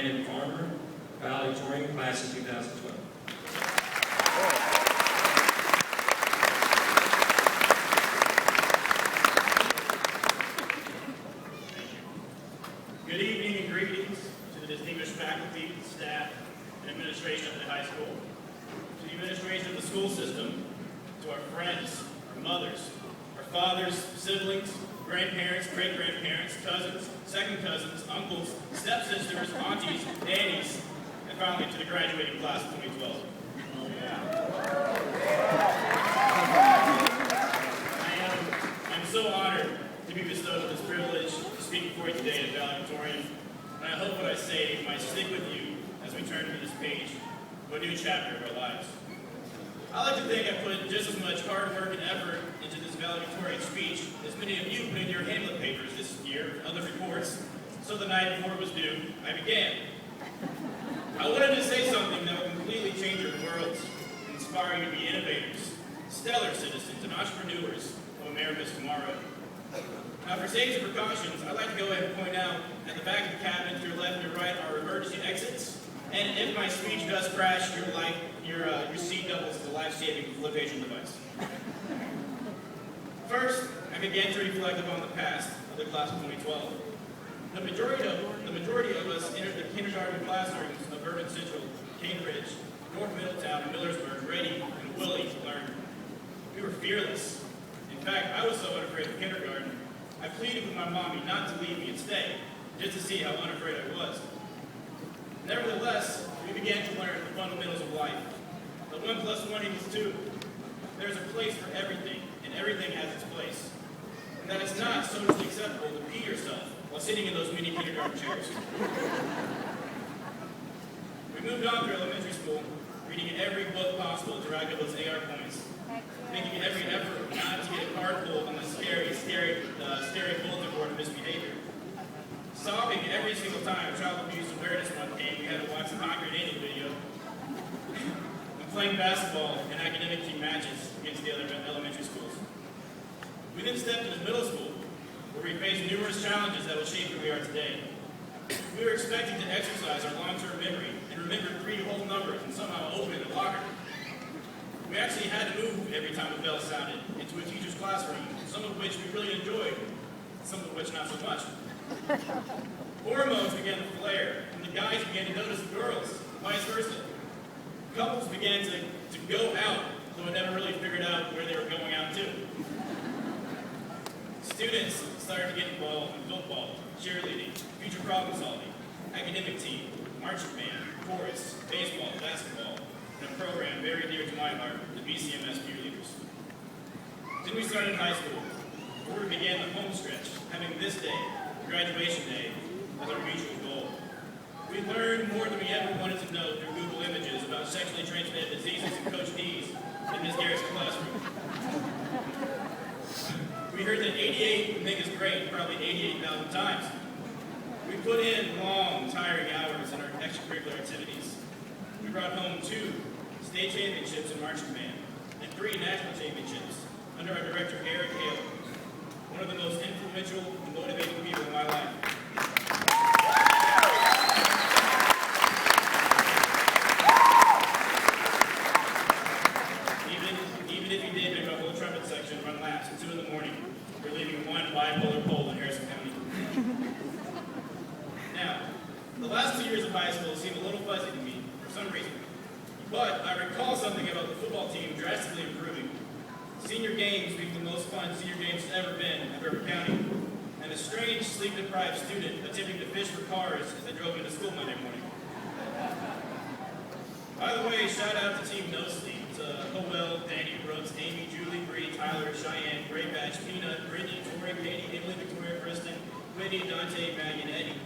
Brandon Farmer, valedictorian, class of 2012. Good evening and greetings to the distinguished faculty, staff, and administration of the high school, to the administration of the school system, to our friends, our mothers, our fathers, siblings, grandparents, great-grandparents, cousins, second cousins, uncles, stepsisters, aunties, nannies, and finally to the graduating class of 2012. I'm so honored to be bestowed with this privilege to speak before you today as valedictorian, and I hope what I say might stick with you as we turn to this page of a new chapter of our lives. I like to think I put just as much hard work and effort into this valedictorian speech as many of you put into your Hamlet papers this year and other reports, so the night before it was due, I began. I wanted to say something that would completely change your worlds, and inspire you to be innovators, stellar citizens, and entrepreneurs of America's tomorrow. Now, for safety precautions, I'd like to go ahead and point out at the back of the cabin to your left and your right are emergency exits, and if my speech does crash, your seat doubles as a life-saving flotation device. First, I began to reflect upon the past of the class of 2012. The majority of us entered the kindergarten classrooms of Bourbon Central, Cane Ridge, North Middletown, and Millersburg ready and willing to learn. We were fearless. In fact, I was so unafraid of kindergarten, I pleaded with my mommy not to leave me and stay, just to see how unafraid I was. Nevertheless, we began to learn the fundamentals of life. The 1 + 1 = 2. There's a place for everything, and everything has its place. And that it's not socially acceptable to pee yourself while sitting in those mini kindergarten chairs. We moved on through elementary school, reading every book possible to rack up those AR points, making every effort not to get a card pulled on the scary bulletin board of misbehavior. Sobbing every single time Child Abuse Awareness Month came, we had to watch the Conquer Daniel video. And playing basketball in academic team matches against the other elementary schools. We then stepped into middle school, where we faced numerous challenges that would shape who we are today. We were expected to exercise our long-term memory and remember 3 whole numbers and somehow open the locker. We actually had to move every time the bell sounded into a teacher's classroom, some of which we really enjoyed, some of which not so much. Hormones began to flare, and the guys began to notice the girls, vice versa. Couples began to go out, though I never really figured out where they were going out to. Students started to get involved in football, cheerleading, future problem solving, academic team, marching band, chorus, baseball, basketball, and a program very dear to my heart, the BCMS Peer Leaders. Then we started high school, where we began the home stretch, having this day, graduation day, as our mutual goal. We learned more than we ever wanted to know through Google Images about sexually transmitted diseases and Coach D's in Ms. Garrett's classroom. We heard that 88 would make us great probably 88,000 times. We put in long, tiring hours in our extracurricular activities. We brought home 2 state championships in marching band and 3 national championships under our director, Eric Hale, one of the most influential and motivating people in my life. Even if he did make a whole trumpet section run laps at 2 in the morning, we're leaving one bipolar pole in Harrison County. Now, the last 2 years of high school seem a little fuzzy to me for some reason, but I recall something about the football team drastically improving. Senior games being the most fun senior games has ever been in Bourbon County, and a strange, sleep-deprived student attempting to fish for cars as they drove into school Monday morning. By the way, shout out to Team No Sleep, to Howell, Danny, Brooks, Amy, Julie, Bree, Tyler, Cheyenne, Gray Batch, Peanut, Brittany, Tori, Katie, Emily, Victoria, Kristen, Whitney, Dante, Maggie, and Eddie,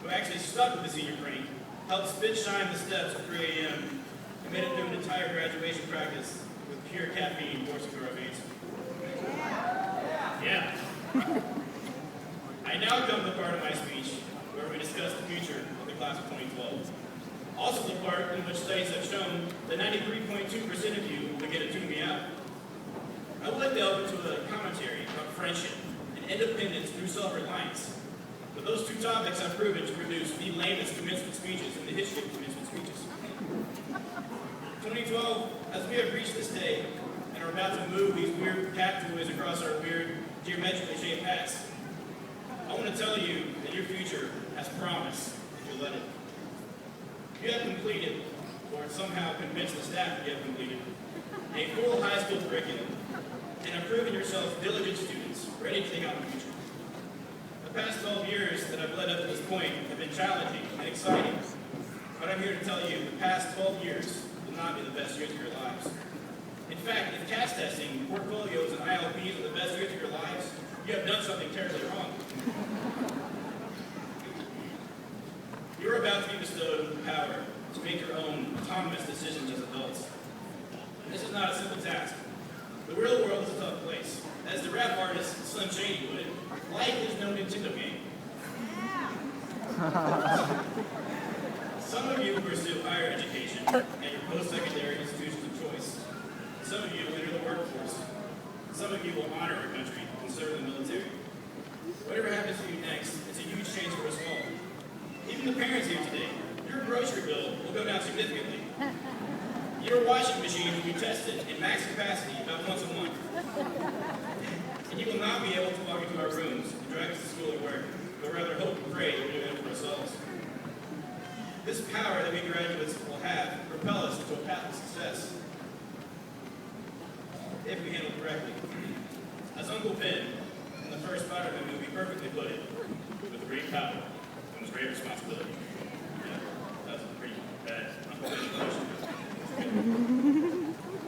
who actually stuck with the senior prank, helped spit shine the steps at 3 a.m., and made it through an entire graduation practice with pure caffeine coursing through our veins. Yeah. I now come to the part of my speech where we discuss the future of the class of 2012. Also the part in which studies have shown that 93.2% of you will get a tune me out. I would like to delve into a commentary about friendship and independence through self-reliance. But those two topics have proven to produce the lamest commencement speeches in the history of commencement speeches. 2012, as we have reached this day and are about to move these weird cat toys across our weird geometrically shaped paths, I want to tell you that your future has promise if you let it. You have completed, or somehow convinced the staff that you have completed, a full high school curriculum and have proven yourselves diligent students ready to take on the future. The past 12 years that I've led up to this point have been challenging and exciting, but I'm here to tell you the past 12 years will not be the best years of your lives. In fact, if CAS testing, portfolios, and ILPs are the best years of your lives, you have done something terribly wrong. You're about to be bestowed with the power to make your own autonomous decisions as adults. And this is not a simple task. The real world is a tough place. As the rap artist Slim Shady put it, life is no Nintendo game. Some of you pursue higher education at your post-secondary institutions of choice. Some of you will enter the workforce. Some of you will honor our country and serve in the military. Whatever happens to you next, it's a huge change for us all. Even the parents here today, your grocery bill will go down significantly. Your washing machine will be tested in max capacity about once a month. And you will not be able to walk into our rooms and drag us to school or work, but rather hope and pray that we're doing it for ourselves. This power that we graduates will have will propel us into a path of success if we handle it correctly. As Uncle Ben in the first Spider-Man movie perfectly put it, with great power comes great responsibility. Yeah, that's a pretty bad Uncle Ben impression.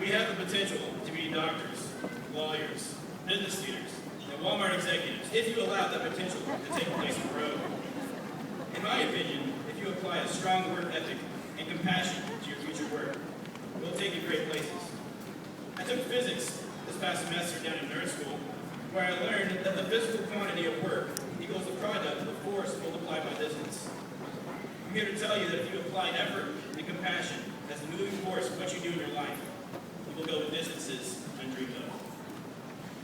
We have the potential to be doctors, lawyers, business leaders, and Walmart executives if you allow that potential to take place on the road. In my opinion, if you apply a strong work ethic and compassion to your future work, it will take you great places. I took physics this past semester down in nerd school, where I learned that the physical quantity of work equals the product of the force multiplied by distance. I'm here to tell you that if you apply effort and compassion as the moving force of what you do in your life, you will go to distances undreamed of.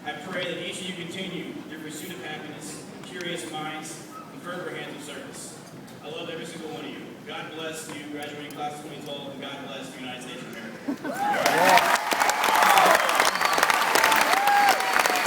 I pray that each of you continue your pursuit of happiness, curious minds, and fervent hands of service. I love every single one of you. God bless you, graduating class of 2012, and God bless the United States of America.